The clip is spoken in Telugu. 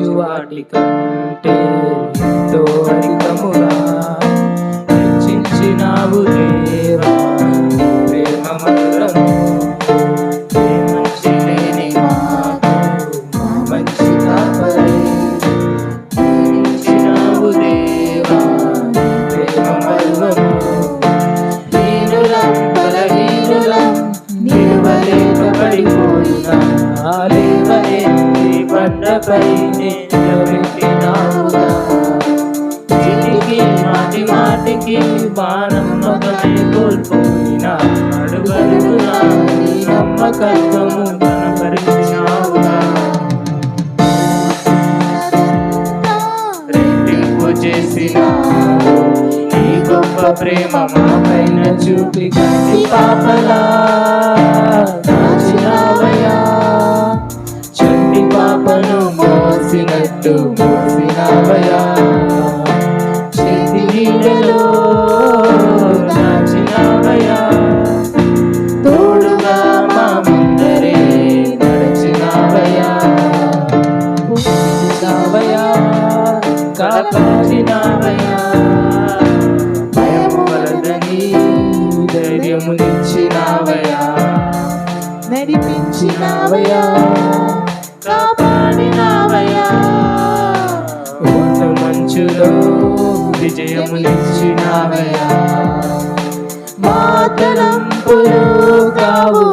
ఆశించు వాటి కంటే ఎంతో అధికముగా హెచ్చించినావు దేవా. ప్రేమ మధురము మంచి లేని మాకు మా మంచి కాపరై ఇచ్చినావు దేవా. ప్రేమ మధురము బలహీనులం నిలవలేక పడిపోయినా లేవలేని బండపై నిలబెట్టినావుగా. చిటికి మాటి మాటికి నమ్మకమే కోల్పోయినా అడుగడుగునా నీ నమ్మకత్వము కనపరిచినావుగా. రెట్టింపు చేసినావు నీ గొప్ప ప్రేమ మా పైన చూపి కంటి పాపలా దాచినావయ్యా. చంటి పాపను మోసినట్టు మోసినావయ్యా. చేతి నీడలో దాచినావయ్యా. తోడుగా మా ముందరే నడిచినావయ్యా. పోషించినావయ్యా, కాపాడినావయ్యా. భయము వలదని ధైర్యమునిచ్చినావయ్యా. నడిపించినావయ్యా, కాపాడినావయ్యా. ఓట మంచులో విజయమునిచ్చినావయ్యా. మా తలంపులు కావు